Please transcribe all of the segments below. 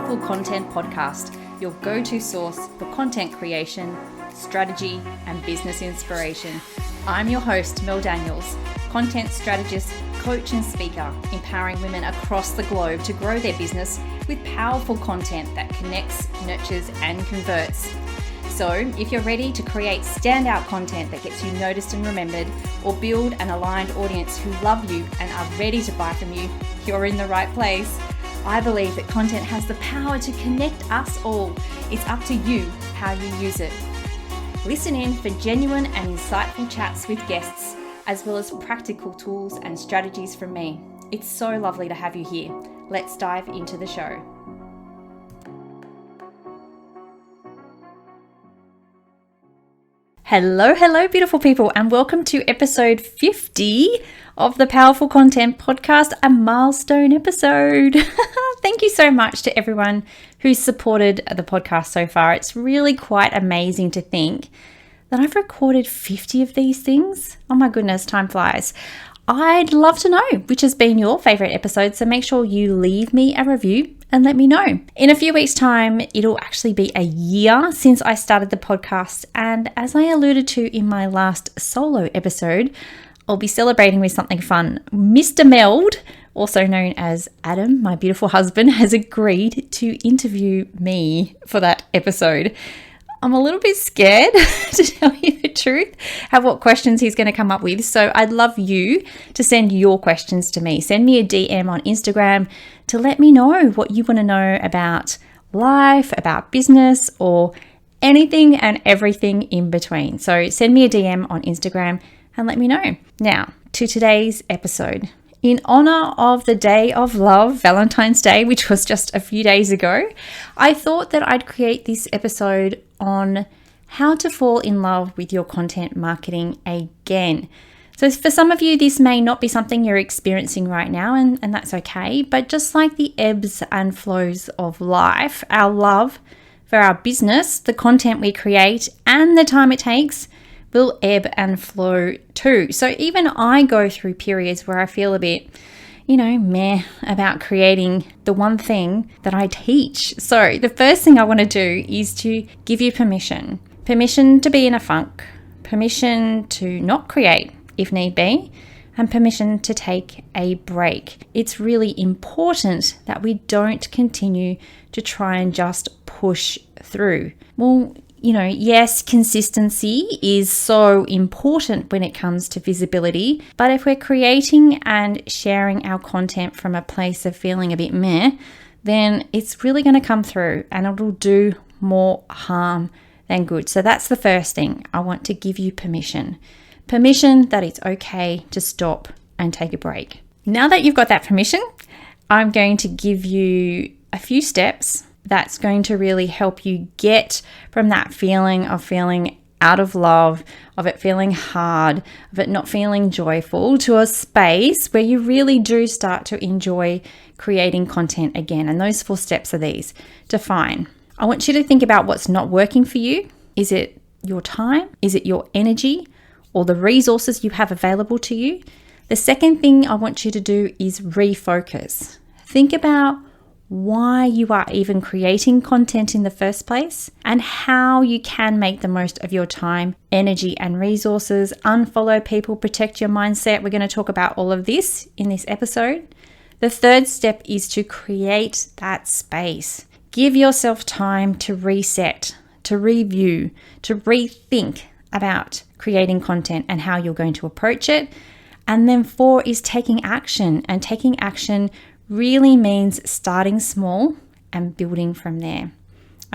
Powerful Content Podcast, your go-to source for content creation, strategy, and business inspiration. I'm your host, Mel Daniels, content strategist, coach, and speaker, empowering women across the globe to grow their business with powerful content that connects, nurtures, and converts. So if you're ready to create standout content that gets you noticed and remembered, or build an aligned audience who love you and are ready to buy from you, you're in the right place. I believe that content has the power to connect us all. It's up to you how you use it. Listen in for genuine and insightful chats with guests, as well as practical tools and strategies from me. It's so lovely to have you here. Let's dive into the show. Hello, beautiful people, and welcome to episode 50 of the Powerful Content Podcast, a milestone episode. Thank you so much to everyone who's supported the podcast so far. It's really quite amazing to think that I've recorded 50 of these things. Oh my goodness, time flies. I'd love to know which has been your favorite episode, so make sure you leave me a review and let me know. In a few weeks' time, it'll actually be a year since I started the podcast, and as I alluded to in my last solo episode, I'll be celebrating with something fun. Mr. Meld, also known as Adam, my beautiful husband, has agreed to interview me for that episode. I'm a little bit scared to tell you the truth, at what questions he's going to come up with. So I'd love you to send your questions to me. Send me a DM on Instagram to let me know what you want to know about life, about business, or anything and everything in between. So send me a DM on Instagram and let me know. Now, to today's episode. In honor of the Day of Love, Valentine's Day, which was just a few days ago, I thought that I'd create this episode on how to fall in love with your content marketing again. So for some of you, this may not be something you're experiencing right now, and that's okay. But just like the ebbs and flows of life, our love for our business, the content we create, and the time it takes will ebb and flow too. So even I go through periods where I feel a bit, meh about creating the one thing that I teach. So the first thing I want to do is to give you permission to be in a funk, permission to not create if need be, and permission to take a break. It's really important that we don't continue to try and just push through. Well, yes, consistency is so important when it comes to visibility, but if we're creating and sharing our content from a place of feeling a bit meh, then it's really going to come through and it'll do more harm than good. So that's the first thing. I want to give you permission that it's okay to stop and take a break. Now that you've got that permission, I'm going to give you a few steps that's going to really help you get from that feeling of feeling out of love, of it feeling hard, of it not feeling joyful, to a space where you really do start to enjoy creating content again. And those 4 steps are these. Define. I want you to think about what's not working for you. Is it your time? Is it your energy or the resources you have available to you? The second thing I want you to do is refocus. Think about why you are even creating content in the first place and how you can make the most of your time, energy, and resources. Unfollow people, protect your mindset. We're going to talk about all of this in this episode. The third step is to create that space. Give yourself time to reset, to review, to rethink about creating content and how you're going to approach it. And then 4 is taking action, and taking action really means starting small and building from there.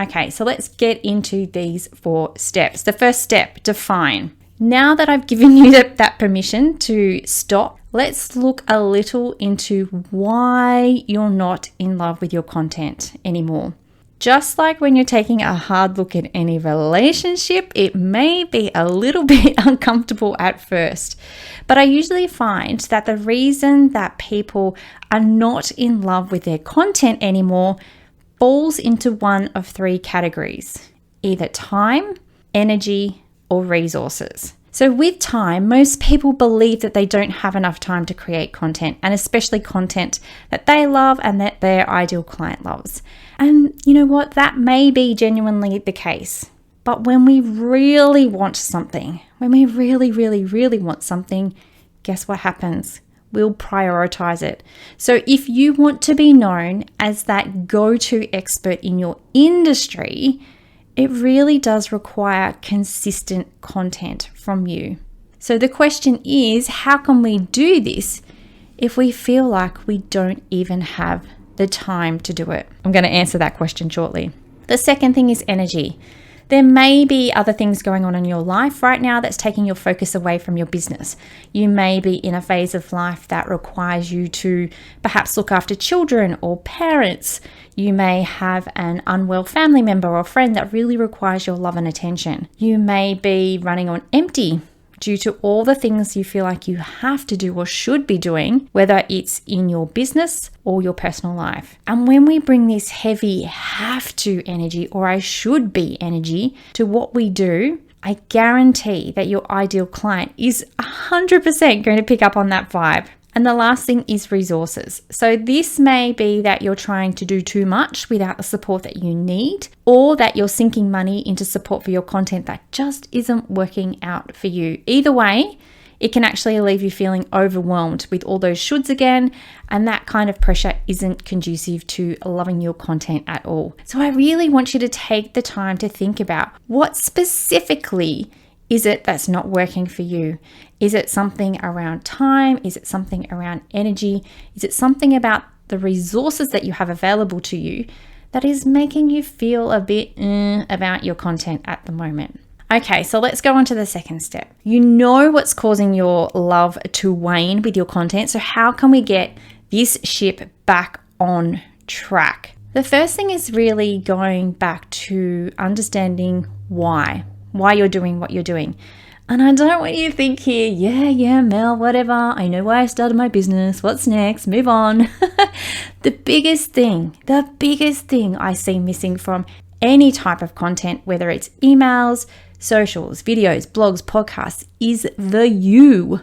Okay, so let's get into these 4 steps. The first step, define. Now that I've given you that permission to stop, let's look a little into why you're not in love with your content anymore. Just like when you're taking a hard look at any relationship, it may be a little bit uncomfortable at first. But I usually find that the reason that people are not in love with their content anymore falls into one of 3 categories: either time, energy, or resources. So with time, most people believe that they don't have enough time to create content, and especially content that they love and that their ideal client loves. And you know what? That may be genuinely the case. But when we really want something, when we really, really, really want something, guess what happens? We'll prioritize it. So if you want to be known as that go-to expert in your industry, it really does require consistent content from you. So the question is, how can we do this if we feel like we don't even have the time to do it? I'm going to answer that question shortly. The second thing is energy. There may be other things going on in your life right now that's taking your focus away from your business. You may be in a phase of life that requires you to perhaps look after children or parents. You may have an unwell family member or friend that really requires your love and attention. You may be running on empty due to all the things you feel like you have to do or should be doing, whether it's in your business or your personal life. And when we bring this heavy have to energy, or I should be energy, to what we do, I guarantee that your ideal client is 100% going to pick up on that vibe. And the last thing is resources. So this may be that you're trying to do too much without the support that you need, or that you're sinking money into support for your content that just isn't working out for you. Either way, it can actually leave you feeling overwhelmed with all those shoulds again, and that kind of pressure isn't conducive to loving your content at all. So I really want you to take the time to think about what specifically is it that's not working for you? Is it something around time? Is it something around energy? Is it something about the resources that you have available to you that is making you feel a bit about your content at the moment? Okay, so let's go on to the second step. You know what's causing your love to wane with your content. So how can we get this ship back on track? The first thing is really going back to understanding why you're doing what you're doing. And I don't want you to think here, yeah, Mel, whatever. I know why I started my business. What's next? Move on. The biggest thing I see missing from any type of content, whether it's emails, socials, videos, blogs, podcasts, is the you.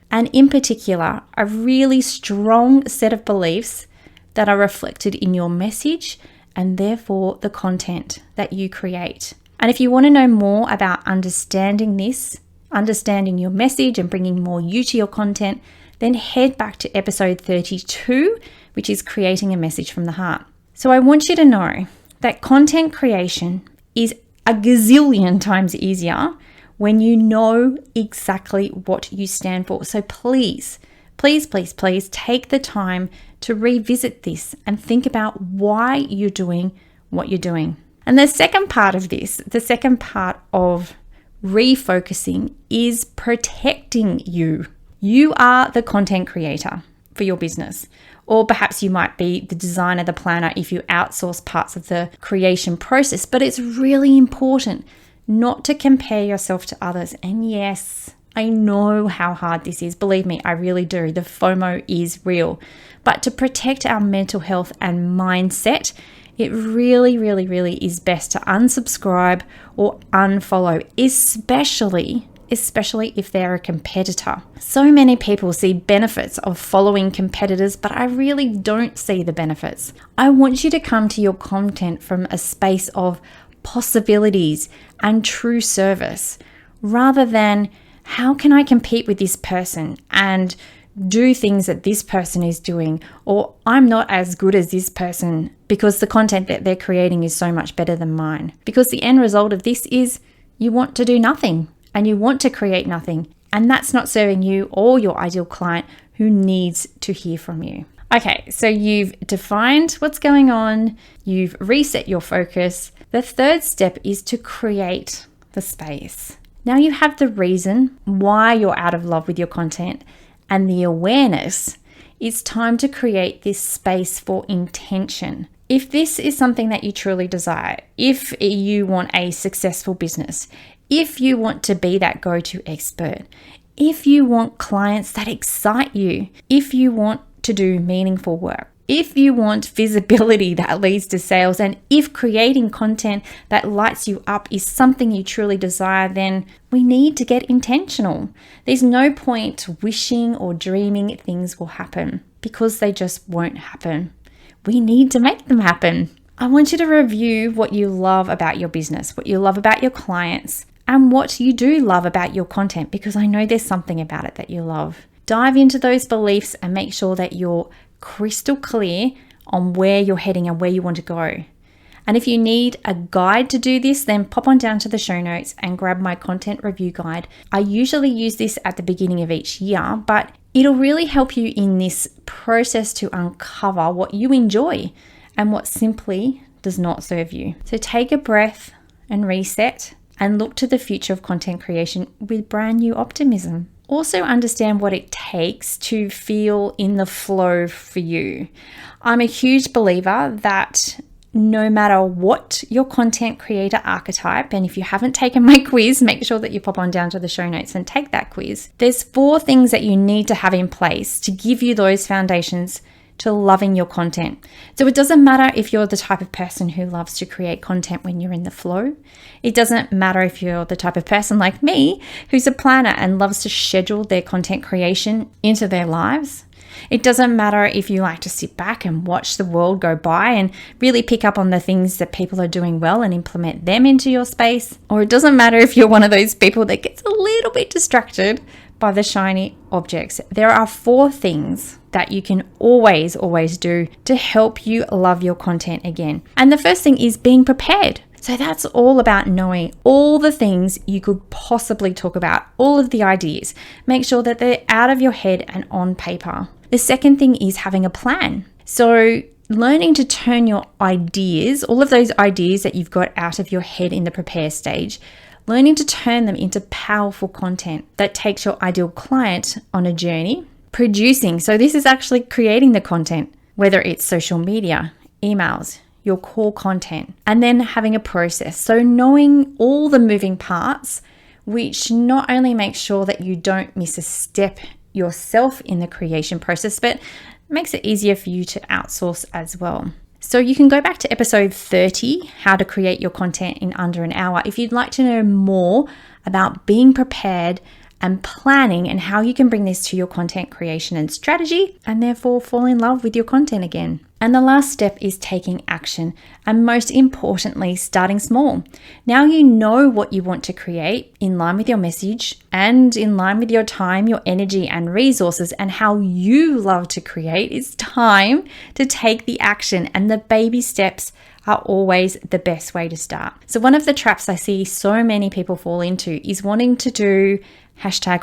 And in particular, a really strong set of beliefs that are reflected in your message and therefore the content that you create. And if you want to know more about understanding this, understanding your message and bringing more you to your content, then head back to episode 32, which is creating a message from the heart. So I want you to know that content creation is a gazillion times easier when you know exactly what you stand for. So please take the time to revisit this and think about why you're doing what you're doing. And the second part of this, the second part of refocusing, is protecting you. You are the content creator for your business. Or perhaps you might be the designer, the planner, if you outsource parts of the creation process. But it's really important not to compare yourself to others. And yes, I know how hard this is. Believe me, I really do. The FOMO is real. But to protect our mental health and mindset, it really is best to unsubscribe or unfollow, especially if they're a competitor. So many people see benefits of following competitors, but I really don't see the benefits. I want you to come to your content from a space of possibilities and true service, rather than how can I compete with this person and do things that this person is doing, or I'm not as good as this person because the content that they're creating is so much better than mine. Because the end result of this is you want to do nothing and you want to create nothing, and that's not serving you or your ideal client who needs to hear from you. Okay, so you've defined what's going on, you've reset your focus. The third step is to create the space. Now you have the reason why you're out of love with your content and the awareness. It's time to create this space for intention. If this is something that you truly desire, if you want a successful business, if you want to be that go-to expert, if you want clients that excite you, if you want to do meaningful work, If you want visibility that leads to sales, and if creating content that lights you up is something you truly desire, then we need to get intentional. There's no point wishing or dreaming things will happen, because they just won't happen. We need to make them happen. I want you to review what you love about your business, what you love about your clients, and what you do love about your content, because I know there's something about it that you love. Dive into those beliefs and make sure that you're crystal clear on where you're heading and where you want to go. And if you need a guide to do this, then pop on down to the show notes and grab my content review guide. I usually use this at the beginning of each year, but it'll really help you in this process to uncover what you enjoy and what simply does not serve you. So take a breath and reset and look to the future of content creation with brand new optimism. Also understand what it takes to feel in the flow for you. I'm a huge believer that no matter what your content creator archetype, and if you haven't taken my quiz, make sure that you pop on down to the show notes and take that quiz. There's 4 things that you need to have in place to give you those foundations to loving your content. So it doesn't matter if you're the type of person who loves to create content when you're in the flow. It doesn't matter if you're the type of person like me who's a planner and loves to schedule their content creation into their lives. It doesn't matter if you like to sit back and watch the world go by and really pick up on the things that people are doing well and implement them into your space. Or it doesn't matter if you're one of those people that gets a little bit distracted by the shiny objects. There are 4 things that you can always do to help you love your content again. And the first thing is being prepared. So that's all about knowing all the things you could possibly talk about, all of the ideas. Make sure that they're out of your head and on paper. The second thing is having a plan. So learning to turn your ideas, all of those ideas that you've got out of your head in the prepare stage, learning to turn them into powerful content that takes your ideal client on a journey. Producing, so this is actually creating the content, whether it's social media, emails, your core content, and then having a process. So knowing all the moving parts, which not only makes sure that you don't miss a step yourself in the creation process, but makes it easier for you to outsource as well. So you can go back to episode 30, how to create your content in under an hour, if you'd like to know more about being prepared and planning and how you can bring this to your content creation and strategy and therefore fall in love with your content again. And the last step is taking action, and most importantly, starting small. Now you know what you want to create in line with your message and in line with your time, your energy and resources and how you love to create. It's time to take the action, and the baby steps are always the best way to start. So one of the traps I see so many people fall into is wanting to do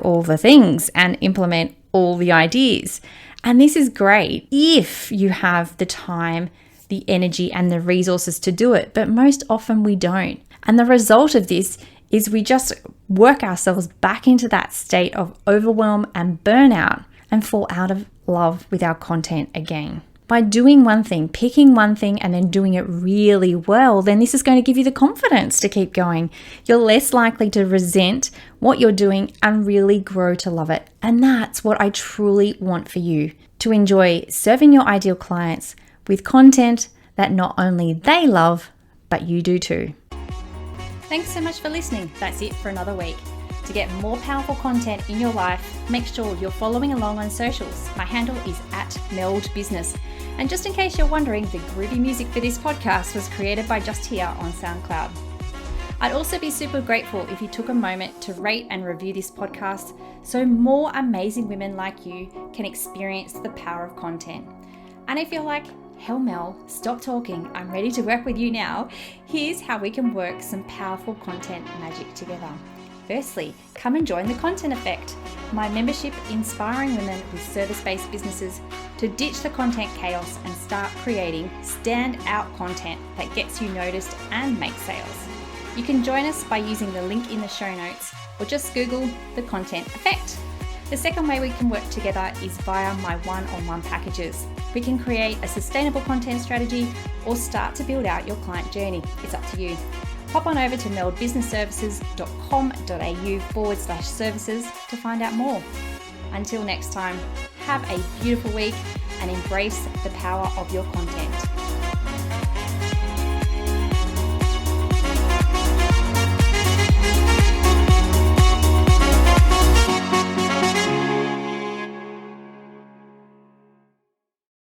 #all the things and implement all the ideas. And this is great if you have the time, the energy, and the resources to do it. But most often we don't. And the result of this is we just work ourselves back into that state of overwhelm and burnout and fall out of love with our content again. By doing one thing, picking one thing and then doing it really well, then this is going to give you the confidence to keep going. You're less likely to resent what you're doing and really grow to love it. And that's what I truly want for you, to enjoy serving your ideal clients with content that not only they love, but you do too. Thanks so much for listening. That's it for another week. To get more powerful content in your life, make sure you're following along on socials. My handle is @meldbusiness. And just in case you're wondering, the groovy music for this podcast was created by Just Here on SoundCloud. I'd also be super grateful if you took a moment to rate and review this podcast so more amazing women like you can experience the power of content. And if you're like, hell Mel, stop talking, I'm ready to work with you now, here's how we can work some powerful content magic together. Firstly, come and join the Content Effect, my membership inspiring women with service-based businesses to ditch the content chaos and start creating stand-out content that gets you noticed and makes sales. You can join us by using the link in the show notes or just Google the Content Effect. The second way we can work together is via my one-on-one packages. We can create a sustainable content strategy or start to build out your client journey. It's up to you. Hop on over to meldbusinessservices.com.au/services to find out more. Until next time, have a beautiful week and embrace the power of your content.